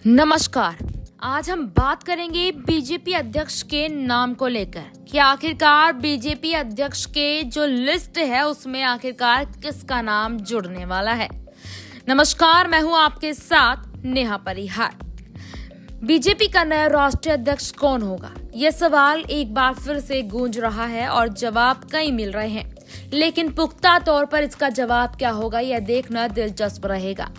नमस्कार। आज हम बात करेंगे बीजेपी अध्यक्ष के नाम को लेकर कि आखिरकार बीजेपी अध्यक्ष के जो लिस्ट है उसमें आखिरकार किसका नाम जुड़ने वाला है। नमस्कार, मैं हूं आपके साथ नेहा परिहार। बीजेपी का नया राष्ट्रीय अध्यक्ष कौन होगा, यह सवाल एक बार फिर से गूंज रहा है और जवाब कई मिल रहे हैं, लेकिन पुख्ता तौर पर इसका जवाब क्या होगा यह देखना दिलचस्प रहेगा।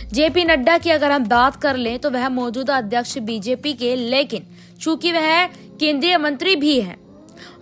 जेपी नड्डा की अगर हम बात कर लें तो वह मौजूदा अध्यक्ष बीजेपी के, लेकिन चूंकि वह केंद्रीय मंत्री भी हैं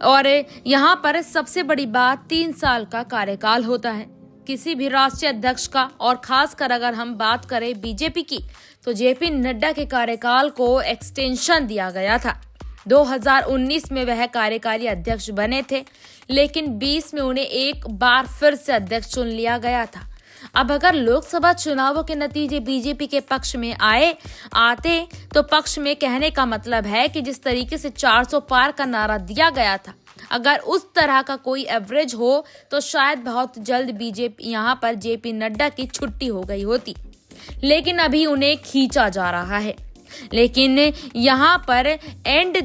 और यहाँ पर सबसे बड़ी बात 3 साल का कार्यकाल होता है किसी भी राष्ट्रीय अध्यक्ष का। और खासकर अगर हम बात करें बीजेपी की तो जेपी नड्डा के कार्यकाल को एक्सटेंशन दिया गया था। 2019 में वह कार्यकारी अध्यक्ष बने थे, लेकिन 20 में उन्हें एक बार फिर से अध्यक्ष चुन लिया गया था। अब अगर लोकसभा चुनावों के नतीजे बीजेपी के पक्ष में आते तो पक्ष में कहने का मतलब है कि जिस तरीके से 400 पार का नारा दिया गया था, अगर उस तरह का कोई एवरेज हो तो शायद बहुत जल्द बीजेपी यहाँ पर जेपी नड्डा की छुट्टी हो गई होती, लेकिन अभी उन्हें खींचा जा रहा है। लेकिन यहाँ पर एंड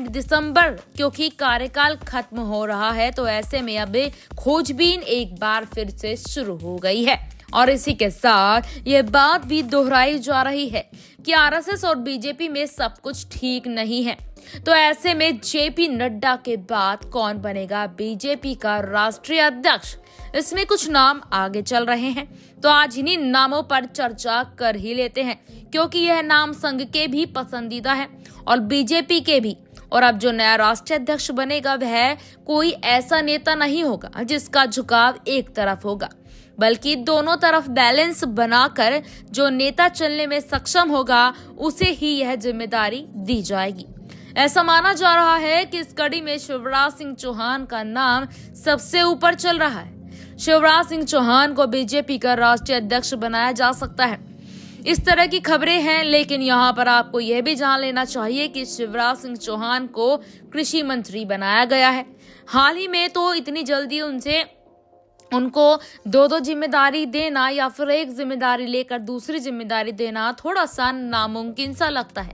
दिसंबर क्योंकि कार्यकाल खत्म हो रहा है, तो ऐसे में अब खोजबीन एक बार फिर से शुरू हो गई है और इसी के साथ ये बात भी दोहराई जा रही है कि आरएसएस और बीजेपी में सब कुछ ठीक नहीं है। तो ऐसे में जेपी नड्डा के बाद कौन बनेगा बीजेपी का राष्ट्रीय अध्यक्ष, इसमें कुछ नाम आगे चल रहे हैं। तो आज इन्हीं नामों पर चर्चा कर ही लेते हैं, क्योंकि यह नाम संघ के भी पसंदीदा है और बीजेपी के भी। और अब जो नया राष्ट्रीय अध्यक्ष बनेगा वह कोई ऐसा नेता नहीं होगा जिसका झुकाव एक तरफ होगा, बल्कि दोनों तरफ बैलेंस बनाकर जो नेता चलने में सक्षम होगा उसे ही यह जिम्मेदारी दी जाएगी। ऐसा माना जा रहा है कि इस कड़ी में शिवराज सिंह चौहान का नाम सबसे ऊपर चल रहा है। शिवराज सिंह चौहान को बीजेपी का राष्ट्रीय अध्यक्ष बनाया जा सकता है, इस तरह की खबरें हैं। लेकिन यहाँ पर आपको यह भी जान लेना चाहिए कि शिवराज सिंह चौहान को कृषि मंत्री बनाया गया है। हाल ही में तो इतनी जल्दी उनको दो जिम्मेदारी देना या फिर एक जिम्मेदारी लेकर दूसरी जिम्मेदारी देना थोड़ा सा नामुमकिन सा लगता है।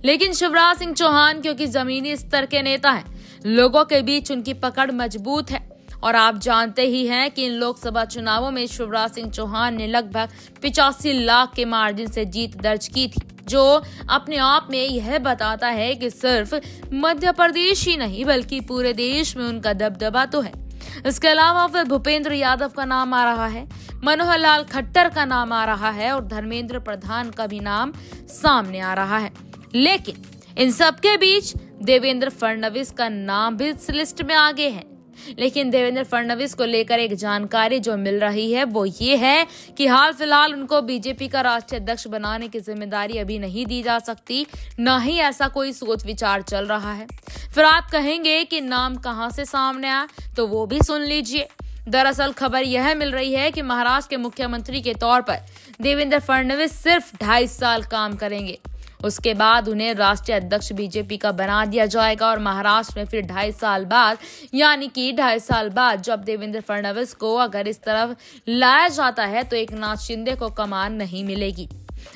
लेकिन शिवराज सिंह चौहान क्योंकि जमीनी स्तर के नेता हैं, लोगों के बीच उनकी पकड़ मजबूत है और आप जानते ही हैं कि इन लोकसभा चुनावों में शिवराज सिंह चौहान ने लगभग 85 लाख के मार्जिन से जीत दर्ज की थी, जो अपने आप में यह बताता है कि सिर्फ मध्य प्रदेश ही नहीं बल्कि पूरे देश में उनका दबदबा तो है। इसके अलावा फिर भूपेंद्र यादव का नाम आ रहा है, मनोहर लाल खट्टर का नाम आ रहा है और धर्मेंद्र प्रधान का भी नाम सामने आ रहा है। लेकिन इन सबके बीच देवेंद्र फडणवीस का नाम भी इस लिस्ट में आगे है। लेकिन देवेंद्र फडणवीस को लेकर एक जानकारी जो मिल रही है वो ये है कि हाल फिलहाल उनको बीजेपी का राष्ट्रीय अध्यक्ष बनाने की जिम्मेदारी अभी नहीं दी जा सकती, न ही ऐसा कोई सोच विचार चल रहा है। फिर आप कहेंगे कि नाम कहां से सामने आया, तो वो भी सुन लीजिए। दरअसल खबर यह मिल रही है कि महाराष्ट्र के मुख्यमंत्री के तौर पर देवेंद्र फडणवीस सिर्फ 2.5 साल काम करेंगे, उसके बाद उन्हें राष्ट्रीय अध्यक्ष बीजेपी का बना दिया जाएगा और महाराष्ट्र में फिर 2.5 साल बाद, यानी कि 2.5 साल बाद जब देवेंद्र फडणवीस को अगर इस तरफ लाया जाता है तो एकनाथ शिंदे को कमान नहीं मिलेगी,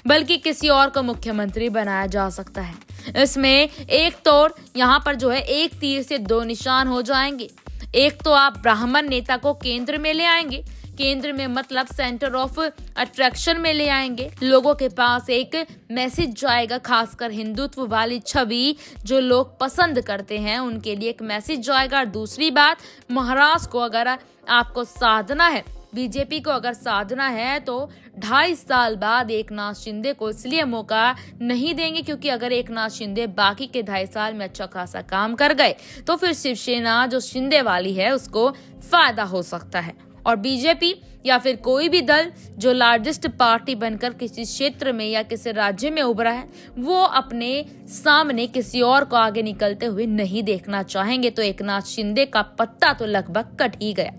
बल्कि किसी और को मुख्यमंत्री बनाया जा सकता है। इसमें एक तौर यहाँ पर जो है एक तीर से 2 निशान हो जाएंगे। एक तो आप ब्राह्मण नेता को केंद्र में ले आएंगे, केंद्र में मतलब सेंटर ऑफ अट्रैक्शन में ले आएंगे, लोगों के पास एक मैसेज जाएगा, खासकर हिंदुत्व वाली छवि जो लोग पसंद करते हैं उनके लिए एक मैसेज जाएगा। और दूसरी बात, महाराष्ट्र को अगर आपको साधना है, बीजेपी को अगर साधना है, तो 2.5 साल बाद एकनाथ शिंदे को इसलिए मौका नहीं देंगे क्योंकि अगर एकनाथ शिंदे बाकी के 2.5 साल में अच्छा खासा काम कर गए तो फिर शिवसेना जो शिंदे वाली है उसको फायदा हो सकता है और बीजेपी या फिर कोई भी दल जो लार्जेस्ट पार्टी बनकर किसी क्षेत्र में या किसी राज्य में उभरा है वो अपने सामने किसी और को आगे निकलते हुए नहीं देखना चाहेंगे। तो एकनाथ शिंदे का पत्ता तो लगभग कट ही गया।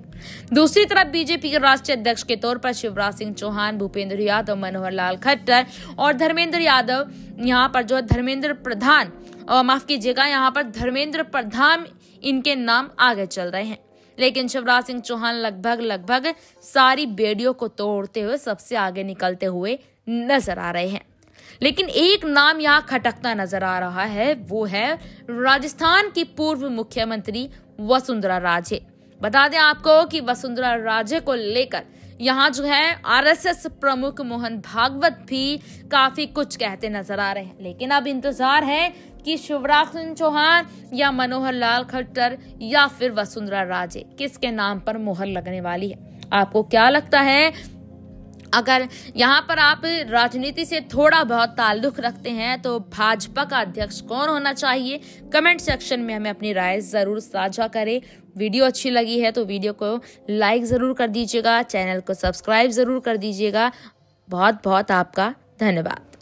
दूसरी तरफ बीजेपी के राष्ट्रीय अध्यक्ष के तौर पर शिवराज सिंह चौहान, भूपेंद्र यादव, मनोहर लाल खट्टर और धर्मेंद्र यादव, यहाँ पर जो धर्मेंद्र प्रधान, माफ कीजिएगा, यहाँ पर धर्मेंद्र प्रधान इनके नाम आगे चल रहे हैं। लेकिन शिवराज सिंह चौहान लगभग सारी बेड़ियों को तोड़ते हुए सबसे आगे निकलते हुए नजर आ रहे हैं। लेकिन एक नाम यहाँ खटकता नजर आ रहा है, वो है राजस्थान की पूर्व मुख्यमंत्री वसुंधरा राजे। बता दें आपको कि वसुंधरा राजे को लेकर यहाँ जो है आरएसएस प्रमुख मोहन भागवत भी काफी कुछ कहते नजर आ रहे हैं। लेकिन अब इंतजार है कि शिवराज सिंह चौहान या मनोहर लाल खट्टर या फिर वसुंधरा राजे किसके नाम पर मोहर लगने वाली है। आपको क्या लगता है? अगर यहाँ पर आप राजनीति से थोड़ा बहुत ताल्लुक रखते हैं तो भाजपा का अध्यक्ष कौन होना चाहिए? कमेंट सेक्शन में हमें अपनी राय जरूर साझा करें। वीडियो अच्छी लगी है तो वीडियो को लाइक जरूर कर दीजिएगा, चैनल को सब्सक्राइब जरूर कर दीजिएगा। बहुत बहुत आपका धन्यवाद।